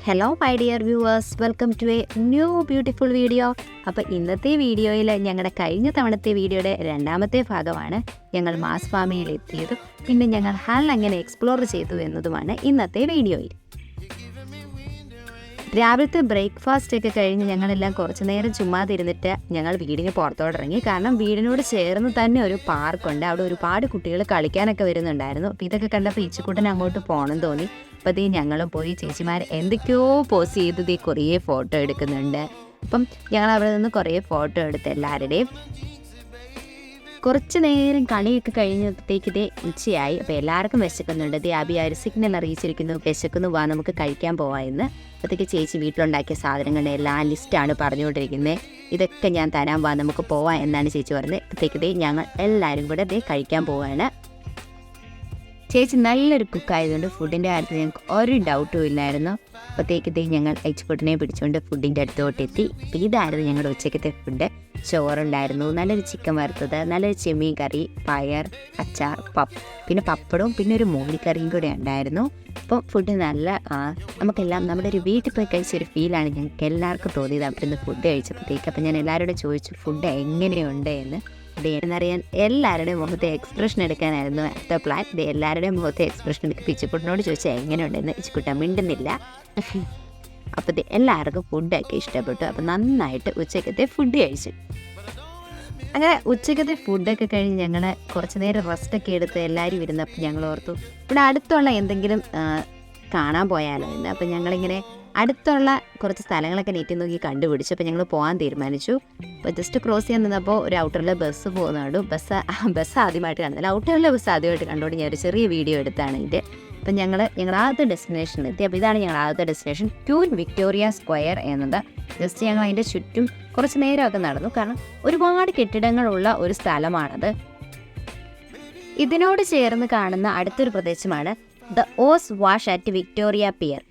Hello my dear viewers, welcome to a new beautiful video. അപ്പോൾ ഇന്നത്തെ വീഡിയോയിൽ ഞങ്ങളുടെ കഴിഞ്ഞ തവണത്തെ വീഡിയോയുടെ രണ്ടാമത്തെ ഭാഗമാണ് ഞങ്ങൾ മാസ് ഫാമിയിൽ എത്തിയതും പിന്നെ ഞങ്ങൾ ഹൾ എങ്ങനെ എക്സ്പ്ലോർ ചെയ്തു എന്നതുമാണ് ഇന്നത്തെ വീഡിയോയിൽ. രാവിലത്തെ ബ്രേക്ക്ഫാസ്റ്റ് ഒക്കെ കഴിഞ്ഞ് ഞങ്ങളെല്ലാം കുറച്ച് നേരം ചുമ്മാതിരുന്നിട്ട് ഞങ്ങൾ വീടിന് പുറത്തോട്ടിറങ്ങി. കാരണം വീടിനോട് ചേർന്ന് തന്നെ ഒരു പാർക്കുണ്ട്, അവിടെ ഒരുപാട് കുട്ടികൾ കളിക്കാനൊക്കെ വരുന്നുണ്ടായിരുന്നു. അപ്പോൾ ഇതൊക്കെ കണ്ടപ്പോൾ ഇച്ചിക്കുട്ടൻ അങ്ങോട്ട് പോകണം തോന്നി. അപ്പോൾ ഞങ്ങളും പോയി ചേച്ചിമാർ എന്തൊക്കെയോ പോസ്റ്റ് ചെയ്ത് കുറേ ഫോട്ടോ എടുക്കുന്നുണ്ട്. അപ്പം ഞങ്ങൾ അവിടെ നിന്ന് കുറേ ഫോട്ടോ എടുത്ത് എല്ലാവരുടെയും. കുറച്ച് നേരം കളിയൊക്കെ കഴിഞ്ഞപ്പോഴത്തേക്ക് ഉച്ചയായി. അപ്പോൾ എല്ലാവർക്കും വിശക്കുന്നുണ്ട്. അബി ആ ഒരു സിഗ്നൽ അറിയിച്ചിരിക്കുന്നു, വിശക്കുന്നു, വാ നമുക്ക് കഴിക്കാൻ പോവാമെന്ന്. അപ്പോഴത്തേക്ക് ചേച്ചി വീട്ടിലുണ്ടാക്കിയ സാധനങ്ങളുടെ എല്ലാ ലിസ്റ്റാണ് പറഞ്ഞുകൊണ്ടിരിക്കുന്നത്. ഇതൊക്കെ ഞാൻ തരാൻ, വാ നമുക്ക് പോവാം എന്നാണ് ചേച്ചി പറഞ്ഞത്. അപ്പോഴത്തേക്ക് ഞങ്ങൾ എല്ലാവരും കൂടെ കഴിക്കാൻ പോവാണ്. ചേച്ചി നല്ലൊരു കുക്കായതുകൊണ്ട് ഫുഡിൻ്റെ കാര്യത്തിൽ ഞങ്ങൾക്ക് ഒരു ഡൗട്ടും ഇല്ലായിരുന്നു. അപ്പോഴത്തേക്ക് ഞങ്ങൾ എച്ചുപൊട്ടിനെ പിടിച്ചുകൊണ്ട് ഫുഡിൻ്റെ അടുത്തോട്ടെത്തി. അപ്പോൾ ഇതായിരുന്നു ഞങ്ങളുടെ ഉച്ചക്കത്തെ ഫുഡ്. ചോറുണ്ടായിരുന്നു, നല്ലൊരു ചിക്കൻ വറുത്തത്, നല്ലൊരു ചെമ്മീൻ കറി, പയർ, അച്ചാർ, പിന്നെ പപ്പടവും പിന്നെ ഒരു മോരിക്കറിയും കൂടെ ഉണ്ടായിരുന്നു. അപ്പോൾ ഫുഡ് നല്ല നമുക്കെല്ലാം നമ്മുടെ ഒരു വീട്ടിൽ പോയി കഴിച്ചൊരു ഫീലാണ് ഞങ്ങൾക്ക് എല്ലാവർക്കും തോന്നിയത് അവിടെ നിന്ന് ഫുഡ് കഴിച്ചപ്പോഴത്തേക്ക്. അപ്പോൾ ഞാൻ എല്ലാവരോടും ചോദിച്ചു ഫുഡ് എങ്ങനെയുണ്ട് എന്ന്. എന്നറിയാൻ എല്ലാവരുടെയും മുഖത്തെ എക്സ്പ്രഷൻ എടുക്കാനായിരുന്നു അടുത്ത പ്ലാൻ. എല്ലാവരുടെയും മുഖത്തെ എക്സ്പ്രഷൻ എടുക്കുക. ഇച്ചിക്കുട്ടനോട് ചോദിച്ചാൽ എങ്ങനെയുണ്ടെന്ന് ഇച്ചിക്കുട്ടൻ മിണ്ടുന്നില്ല. അപ്പോൾ എല്ലാവർക്കും ഫുഡൊക്കെ ഇഷ്ടപ്പെട്ടു. അപ്പോൾ നന്നായിട്ട് ഉച്ചക്കത്തെ ഫുഡ് കഴിച്ചു. അങ്ങനെ ഉച്ചക്കത്തെ ഫുഡൊക്കെ കഴിഞ്ഞ് ഞങ്ങൾ കുറച്ച് നേരം റെസ്റ്റൊക്കെ എടുത്ത് എല്ലാവരും ഇരുന്നപ്പോൾ ഞങ്ങൾ ഓർത്തു ഇവിടെ അടുത്തുള്ള എന്തെങ്കിലും കാണാൻ പോയാലോ എന്ന്. അപ്പോൾ ഞങ്ങളിങ്ങനെ അടുത്തുള്ള കുറച്ച് സ്ഥലങ്ങളൊക്കെ നെറ്റി നോക്കി കണ്ടുപിടിച്ചു. അപ്പോൾ ഞങ്ങൾ പോകാൻ തീരുമാനിച്ചു. അപ്പോൾ ജസ്റ്റ് ക്രോസ് ചെയ്യാൻ നിന്നപ്പോൾ ഒരു ഔട്ടറിലെ ബസ് പോകുന്നുണ്ട്. ബസ് ആദ്യമായിട്ട് കാണുന്നില്ല, ഔട്ടറിലെ ബസ് ആദ്യമായിട്ട് കണ്ടുകൊണ്ട് ഞാൻ ഒരു ചെറിയ വീഡിയോ എടുത്താണ് ഇതിൻ്റെ. അപ്പം ഞങ്ങൾ ആദ്യത്തെ ഡെസ്റ്റിനേഷനിൽ എത്തി. അപ്പോൾ ഇതാണ് ഞങ്ങൾ ആദ്യത്തെ ഡെസ്റ്റിനേഷൻ, ക്യൂൻ വിക്ടോറിയ സ്ക്വയർ എന്നത്. ജസ്റ്റ് ഞങ്ങൾ അതിൻ്റെ ചുറ്റും കുറച്ച് നേരമൊക്കെ നടന്നു. കാരണം ഒരുപാട് കെട്ടിടങ്ങളുള്ള ഒരു സ്ഥലമാണത്. ഇതിനോട് ചേർന്ന് കാണുന്ന അടുത്തൊരു പ്രദേശമാണ് ദ ഓസ് വാഷ് അറ്റ് വിക്ടോറിയ പിയർ.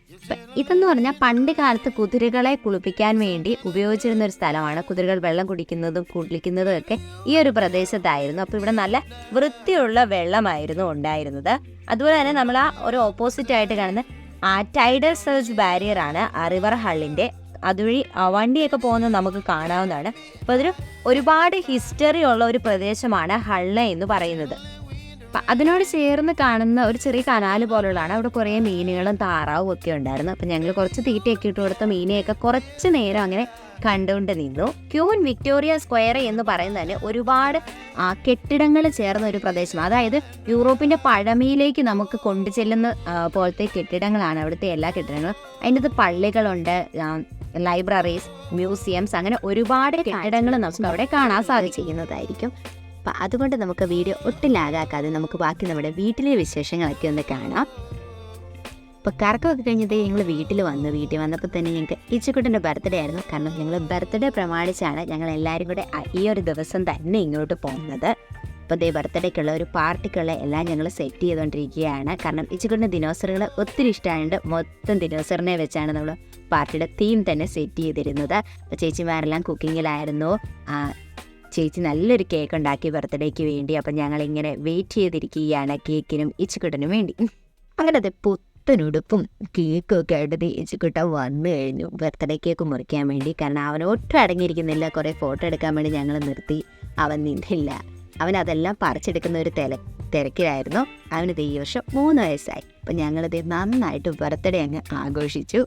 ഇതെന്ന് പറഞ്ഞാൽ പണ്ട് കാലത്ത് കുതിരകളെ കുളിപ്പിക്കാൻ വേണ്ടി ഉപയോഗിച്ചിരുന്ന ഒരു സ്ഥലമാണ്. കുതിരകൾ വെള്ളം കുടിക്കുന്നതും കുളിക്കുന്നതും ഒക്കെ ഈ ഒരു പ്രദേശത്തായിരുന്നു. അപ്പോൾ ഇവിടെ നല്ല വൃത്തിയുള്ള വെള്ളമായിരുന്നു ഉണ്ടായിരുന്നത്. അതുപോലെ തന്നെ നമ്മൾ ആ ഒരു ഓപ്പോസിറ്റ് ആയിട്ട് കാണുന്ന ടൈഡൽ സർജ് ബാരിയർ ആണ് റിവർ ഹള്ളിൻ്റെ. അതുവഴി വണ്ടിയൊക്കെ പോകുന്നത് നമുക്ക് കാണാവുന്നതാണ്. അപ്പോൾ അതൊരു ഒരുപാട് ഹിസ്റ്ററി ഉള്ള ഒരു പ്രദേശമാണ് ഹള്ള് എന്ന് പറയുന്നത്. അതിനോട് ചേർന്ന് കാണുന്ന ഒരു ചെറിയ കനാല് പോലുള്ളതാണ്. അവിടെ കുറേ മീനുകളും താറാവും ഒക്കെ ഉണ്ടായിരുന്നു. അപ്പം ഞങ്ങൾ കുറച്ച് തീറ്റയൊക്കെ ഇട്ട് കൊടുത്ത മീനെയൊക്കെ കുറച്ച് നേരം അങ്ങനെ കണ്ടുകൊണ്ട് നിന്നു. ക്യൂൻ വിക്ടോറിയ സ്ക്വയർ എന്ന് പറയുന്നതിന് ഒരുപാട് കെട്ടിടങ്ങൾ ചേർന്ന ഒരു പ്രദേശം. അതായത് യൂറോപ്പിൻ്റെ പഴമയിലേക്ക് നമുക്ക് കൊണ്ടുചെല്ലുന്ന പോലത്തെ കെട്ടിടങ്ങളാണ് അവിടുത്തെ എല്ലാ കെട്ടിടങ്ങളും. അതിൻ്റെ അത് പള്ളികളുണ്ട്, ലൈബ്രറീസ്, മ്യൂസിയംസ്, അങ്ങനെ ഒരുപാട് കെട്ടിടങ്ങൾ നമുക്ക് അവിടെ കാണാൻ സാധിക്കുന്നതായിരിക്കും. അപ്പം അതുകൊണ്ട് നമുക്ക് വീഡിയോ ഒട്ടും ലാഗാക്കാതെ നമുക്ക് ബാക്കി നമ്മുടെ വീട്ടിലെ വിശേഷങ്ങളൊക്കെ ഒന്ന് കാണാം. അപ്പോൾ കറക്കമൊക്കെ കഴിഞ്ഞിട്ട് ഞങ്ങൾ വീട്ടിൽ വന്നപ്പോൾ തന്നെ ഞങ്ങൾക്ക് ഇച്ചിക്കുട്ടൻ്റെ ബർത്ത്ഡേ ആയിരുന്നു. കാരണം ഞങ്ങൾ ബർത്ത്ഡേ പ്രമാണിച്ചാണ് ഞങ്ങൾ എല്ലാവരും കൂടെ ഈ ഒരു ദിവസം തന്നെ ഇങ്ങോട്ട് പോകുന്നത്. അപ്പോൾ ബർത്ത്ഡേക്കുള്ള ഒരു പാർട്ടിക്കുള്ള എല്ലാം ഞങ്ങൾ സെറ്റ് ചെയ്തുകൊണ്ടിരിക്കുകയാണ്. കാരണം ഇച്ചിക്കുട്ടൻ്റെ ദിനോസറുകൾ ഒത്തിരി ഇഷ്ടമായതുകൊണ്ട് മൊത്തം ദിനോസറിനെ വെച്ചാണ് നമ്മൾ പാർട്ടിയുടെ തീം തന്നെ സെറ്റ് ചെയ്തിരുന്നത്. അപ്പോൾ ചേച്ചിമാരെല്ലാം കുക്കിങ്ങിലായിരുന്നു. ചേച്ചി നല്ലൊരു കേക്ക് ഉണ്ടാക്കി ബർത്ത്ഡേക്ക് വേണ്ടി. അപ്പം ഞങ്ങളിങ്ങനെ വെയിറ്റ് ചെയ്തിരിക്കുകയാണ് കേക്കിനും ഇച്ചിക്കുട്ടനും വേണ്ടി. അങ്ങനെ പുത്തനുടുപ്പും കേക്കും ഒക്കെ ആയിട്ട് ഇച്ചിക്കുട്ടൻ വന്നു കഴിഞ്ഞു ബർത്ത്ഡേ കേക്ക് മുറിക്കാൻ വേണ്ടി. കാരണം അവൻ ഒട്ടും അടങ്ങിയിരിക്കുന്നില്ല. കുറേ ഫോട്ടോ എടുക്കാൻ വേണ്ടി ഞങ്ങൾ നിർത്തി. അവൻ നിന്നില്ല. അവൻ അതെല്ലാം പറിച്ചെടുക്കുന്ന ഒരു തിരക്കിലായിരുന്നു. അവന് ഈ വർഷം 3 വയസ്സായി. അപ്പം ഞങ്ങളിത് നന്നായിട്ട് ബർത്ത്ഡേ അങ്ങ് ആഘോഷിച്ചു.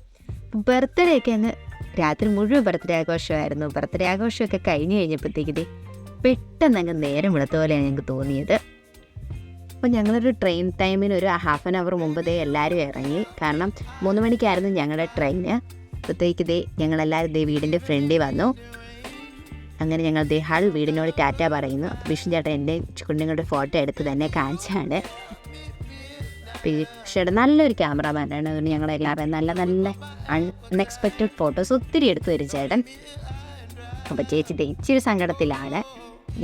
ബർത്ത്ഡേ ഒക്കെ അങ്ങ് രാത്രി മുഴുവൻ ബർത്ത്ഡേ ആഘോഷമായിരുന്നു. ബർത്ത്ഡേ ആഘോഷമൊക്കെ കഴിഞ്ഞ് കഴിഞ്ഞപ്പോഴത്തേക്ക് പെട്ടെന്ന് അങ്ങ് നേരം വെളുത്ത പോലെയാണ് ഞങ്ങൾക്ക് തോന്നിയത്. അപ്പോൾ ഞങ്ങളൊരു ട്രെയിൻ ടൈമിന് ഒരു ഹാഫ് ആൻ അവർ മുമ്പ് എല്ലാവരും ഇറങ്ങി. കാരണം 3 മണിക്കായിരുന്നു ഞങ്ങളുടെ ട്രെയിന്. അപ്പോഴത്തേക്ക് ഞങ്ങളെല്ലാവരും വീടിൻ്റെ ഫ്രണ്ടിൽ വന്നു. അങ്ങനെ ഞങ്ങൾ ഹൾ വീടിനോട് ടാറ്റ പറയുന്നു. അപ്പോൾ വിഷ്ണു ചേട്ടൻ എൻ്റെ കുഞ്ഞുങ്ങളുടെ ഫോട്ടോ എടുത്ത് തന്നെ കാണിച്ചാണ്. ചേട്ടൻ നല്ലൊരു ക്യാമറാമാനാണ്. അതുകൊണ്ട് ഞങ്ങളെല്ലാവരും നല്ല അൺഎക്സ്പെക്റ്റഡ് ഫോട്ടോസ് ഒത്തിരി എടുത്തു തരും ചേട്ടൻ. അപ്പോൾ ചേച്ചി ഇച്ചിരി സങ്കടത്തിലാണ്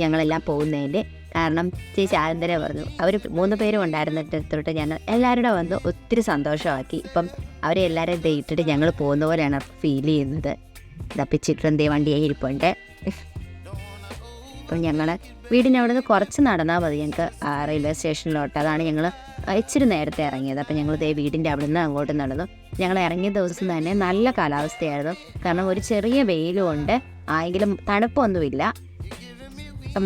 ഞങ്ങളെല്ലാം പോകുന്നതിൻ്റെ. കാരണം ചേച്ചി ആദ്യം തന്നെ പറഞ്ഞു അവർ 3 പേരും ഉണ്ടായിരുന്നിട്ട് ഞങ്ങൾ എല്ലാവരുടെ വന്ന് ഒത്തിരി സന്തോഷമാക്കി. ഇപ്പം അവരെ എല്ലാവരും ഇട്ടിട്ട് ഞങ്ങൾ പോകുന്ന പോലെയാണ് ഫീൽ ചെയ്യുന്നത്. ഇതപ്പം ചിത്രം വണ്ടിയായി ഇരിപ്പുണ്ട്. അപ്പം ഞങ്ങൾ വീടിനവിടെ നിന്ന് കുറച്ച് നടന്നാൽ മതി ഞങ്ങൾക്ക് റെയിൽവേ സ്റ്റേഷനിലോട്ട്. അതാണ് ഞങ്ങൾ ഇച്ചിരി നേരത്തെ ഇറങ്ങിയത്. അപ്പം ഞങ്ങൾ വീടിൻ്റെ അവിടെ നിന്ന് അങ്ങോട്ട് നടന്നു. ഞങ്ങൾ ഇറങ്ങിയ ദിവസം തന്നെ നല്ല കാലാവസ്ഥയായിരുന്നു. കാരണം ഒരു ചെറിയ വെയിലും ഉണ്ട്, എങ്കിലും തണുപ്പൊന്നുമില്ല.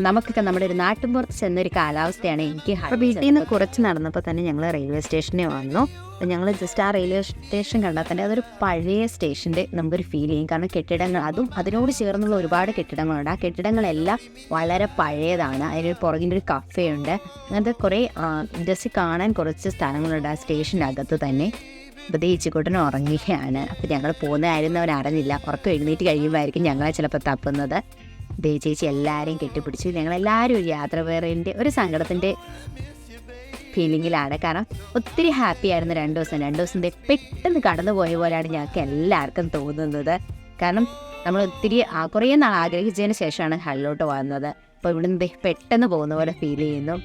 നമുക്കൊക്കെ നമ്മുടെ ഒരു നാട്ടിൻപുറത്ത് ചെന്നൊരു കാലാവസ്ഥയാണ് എനിക്ക്. അപ്പോൾ വീട്ടിൽ നിന്ന് കുറച്ച് നടന്നപ്പോൾ തന്നെ ഞങ്ങൾ റെയിൽവേ സ്റ്റേഷനിൽ വന്നു. അപ്പോൾ ഞങ്ങൾ ജസ്റ്റ് ആ റെയിൽവേ സ്റ്റേഷൻ കണ്ടാൽ തന്നെ അതൊരു പഴയ സ്റ്റേഷൻ്റെ നമുക്കൊരു ഫീൽ ചെയ്യും. കാരണം കെട്ടിടങ്ങൾ, അതും അതിനോട് ചേർന്നുള്ള ഒരുപാട് കെട്ടിടങ്ങളുണ്ട്. ആ കെട്ടിടങ്ങളെല്ലാം വളരെ പഴയതാണ്. അതിന് പുറകിൻ്റെ ഒരു കഫേയുണ്ട്. അങ്ങനത്തെ കുറേ ജസ്റ്റ് കാണാൻ കുറച്ച് സ്ഥലങ്ങളുണ്ട് ആ സ്റ്റേഷൻ്റെ അകത്ത് തന്നെ. അപ്പോൾ ചേച്ചിക്കൂട്ടനും ഉറങ്ങുകയാണ്. അപ്പോൾ ഞങ്ങൾ പോകുന്നതായിരുന്നു അവരറിഞ്ഞില്ല. ഉറക്കം എഴുന്നേറ്റ് കഴിയുമ്പോഴായിരിക്കും ഞങ്ങളെ ചിലപ്പോൾ തപ്പുന്നത്. ചേച്ചി എല്ലാവരെയും കെട്ടിപ്പിടിച്ചു. ഞങ്ങളെല്ലാവരും ഒരു യാത്ര വേറേൻ്റെ ഒരു സങ്കടത്തിൻ്റെ ഫീലിങ്ങിലാണ്. കാരണം ഒത്തിരി ഹാപ്പി ആയിരുന്നു 2 ദിവസം പെട്ടെന്ന് കടന്നു പോയ പോലെയാണ് ഞങ്ങൾക്ക് എല്ലാവർക്കും തോന്നുന്നത്. കാരണം നമ്മൾ ഒത്തിരി കുറേ നാൾ ആഗ്രഹിച്ചതിന് ശേഷമാണ് ഹള്ളിലോട്ട് വന്നത്. അപ്പോൾ ഇവിടുന്ന് പെട്ടെന്ന് പോകുന്ന പോലെ ഫീൽ ചെയ്യുന്നു.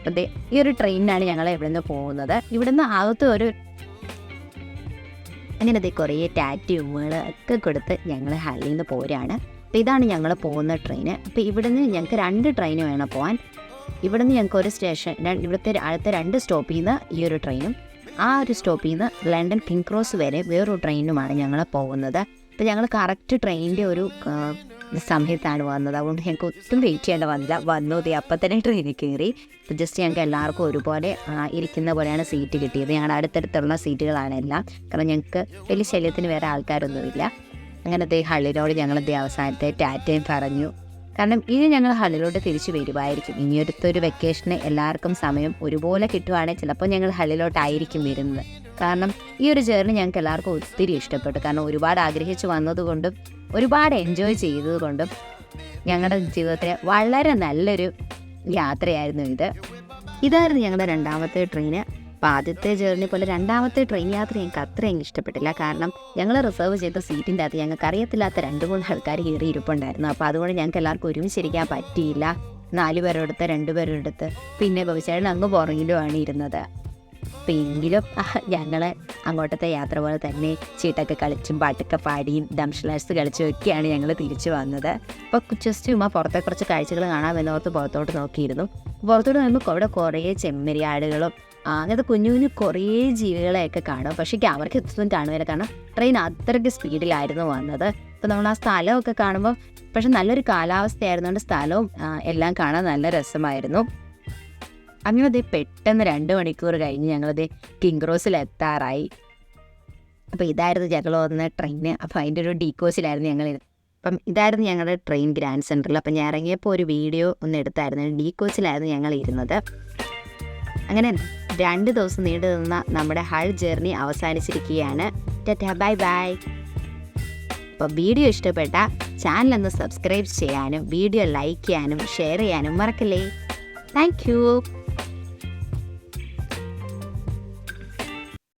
അപ്പോൾ ഈ ഒരു ട്രെയിനിനാണ് ഞങ്ങൾ ഇവിടുന്ന് പോകുന്നത്. ഇവിടുന്ന് അകത്ത് ഒരു അങ്ങനത്തെ കുറേ ടാറ്റുകൾ ഒക്കെ കൊടുത്ത് ഞങ്ങൾ ഹള്ളിയിൽ നിന്ന് പോരാണ്. അപ്പോൾ ഇതാണ് ഞങ്ങൾ പോകുന്ന ട്രെയിന്. അപ്പോൾ ഇവിടുന്ന് ഞങ്ങൾക്ക് 2 ട്രെയിന് വേണം പോകാൻ. ഇവിടുന്ന് ഞങ്ങൾക്ക് ഒരു സ്റ്റേഷൻ, ഇവിടുത്തെ അടുത്ത 2 സ്റ്റോപ്പിൽ നിന്ന് ഈ ഒരു ട്രെയിനും, ആ ഒരു സ്റ്റോപ്പിൽ നിന്ന് ലണ്ടൻ കിങ് ക്രോസ് വരെ വേറൊരു ട്രെയിനുമാണ് ഞങ്ങൾ പോകുന്നത്. അപ്പോൾ ഞങ്ങൾ കറക്റ്റ് ട്രെയിനിൻ്റെ ഒരു സമയത്താണ് വന്നത്. അതുകൊണ്ട് ഞങ്ങൾക്ക് ഒട്ടും വെയിറ്റ് ചെയ്യേണ്ട വന്നില്ല. വന്നു അപ്പം തന്നെ ട്രെയിനിൽ കയറി. അപ്പോൾ ജസ്റ്റ് ഞങ്ങൾക്ക് എല്ലാവർക്കും ഒരുപോലെ ഇരിക്കുന്ന പോലെയാണ് സീറ്റ് കിട്ടിയത്. ഞങ്ങളുടെ അടുത്തടുത്തുള്ള സീറ്റുകളാണ് എല്ലാം. കാരണം ഞങ്ങൾക്ക് വലിയ ശല്യത്തിന് വേറെ ആൾക്കാരൊന്നുമില്ല. അങ്ങനത്തെ ഹള്ളിനോട് ഞങ്ങളെന്തേ അവസാനത്തെ ടാറ്റയും പറഞ്ഞു. കാരണം ഇനി ഞങ്ങൾ ഹള്ളിലോട്ട് തിരിച്ചു വരുമായിരിക്കും. ഇനിയൊരു വെക്കേഷന് എല്ലാവർക്കും സമയം ഒരുപോലെ കിട്ടുവാണെങ്കിൽ ചിലപ്പോൾ ഞങ്ങൾ ഹള്ളിലോട്ടായിരിക്കും വരുന്നത്. കാരണം ഈ ഒരു ജേർണി ഞങ്ങൾക്ക് എല്ലാവർക്കും ഒത്തിരി ഇഷ്ടപ്പെട്ടു. കാരണം ഒരുപാട് ആഗ്രഹിച്ച് വന്നതുകൊണ്ടും ഒരുപാട് എൻജോയ് ചെയ്തതുകൊണ്ടും ഞങ്ങളുടെ ജീവിതത്തിലെ വളരെ നല്ലൊരു യാത്രയായിരുന്നു ഇത്. ഇതായിരുന്നു ഞങ്ങളുടെ 2ാമത്തെ ട്രെയിന്. അപ്പോൾ ആദ്യത്തെ ജേർണി പോലെ 2ാമത്തെ ട്രെയിൻ യാത്ര ഞങ്ങൾക്ക് അത്രയും ഇഷ്ടപ്പെട്ടില്ല. കാരണം ഞങ്ങൾ റിസർവ് ചെയ്ത സീറ്റിൻ്റെ അകത്ത് ഞങ്ങൾക്ക് അറിയത്തില്ലാത്ത 2-3 ആൾക്കാർ കയറി ഇരിപ്പുണ്ടായിരുന്നു. അപ്പോൾ അതുകൊണ്ട് ഞങ്ങൾക്ക് എല്ലാവർക്കും ഒരുമിച്ചിരിക്കാൻ പറ്റിയില്ല. 4 പേരെടുത്ത് 2 പേരെടുത്ത് പിന്നെ ഭവിഷ്യേട്ടൻ അങ്ങ് പുറകിലുമാണ് ഇരുന്നത്. അപ്പോൾ എങ്കിലും ഞങ്ങൾ അങ്ങോട്ടത്തെ യാത്ര പോലെ തന്നെ ചീട്ടൊക്കെ കളിച്ചും പാട്ടൊക്കെ പാടിയും ഡംഷ്ലേഴ്സ് കളിച്ചും ഒക്കെയാണ് ഞങ്ങൾ തിരിച്ചു വന്നത്. അപ്പോൾ ജസ്റ്റ് പുറത്തെ കുറച്ച് കാഴ്ചകൾ കാണാമെന്നോർത്ത് പുറത്തോട്ട് നോക്കിയിരുന്നു. പുറത്തോട്ട് നോക്കുമ്പോൾ അവിടെ കുറേ ചെമ്മരിയാടുകളും അങ്ങനത്തെ കുഞ്ഞു കുഞ്ഞു കുറേ ജീവികളെയൊക്കെ കാണും. പക്ഷേ അവർക്ക് എത്തും കാണുകയില്ല. കാരണം ട്രെയിൻ അത്രയ്ക്ക് സ്പീഡിലായിരുന്നു വന്നത്. അപ്പോൾ നമ്മൾ ആ സ്ഥലമൊക്കെ കാണുമ്പോൾ, പക്ഷെ നല്ലൊരു കാലാവസ്ഥയായിരുന്നുകൊണ്ട് സ്ഥലവും എല്ലാം കാണാൻ നല്ല രസമായിരുന്നു. അങ്ങനെ പെട്ടെന്ന് 2 മണിക്കൂർ കഴിഞ്ഞ് ഞങ്ങളത് കിങ് ക്രോസിൽ എത്താറായി. അപ്പോൾ ഇതായിരുന്നു ഞങ്ങൾ വന്ന ട്രെയിന്. അപ്പോൾ അതിൻ്റെ ഒരു ഡീകോസിലായിരുന്നു ഞങ്ങൾ. അപ്പം ഇതായിരുന്നു ഞങ്ങളുടെ ട്രെയിൻ ഗ്രാൻഡ് സെൻറ്ററിൽ. അപ്പം ഞാൻ ഇറങ്ങിയപ്പോൾ ഒരു വീഡിയോ ഒന്ന് എടുത്തായിരുന്നു. ഡീകോസിലായിരുന്നു ഞങ്ങൾ ഇരുന്നത്. അങ്ങനെ 2 ദിവസം നീണ്ടു നിന്ന നമ്മുടെ ഹൾ ജേർണി അവസാനിച്ചിരിക്കുകയാണ്. Tata, bye bye. അപ്പോൾ വീഡിയോ ഇഷ്ടപ്പെട്ട ചാനലൊന്ന് സബ്സ്ക്രൈബ് ചെയ്യാനും വീഡിയോ ലൈക്ക് ചെയ്യാനും ഷെയർ ചെയ്യാനും മറക്കല്ലേ. Thank you.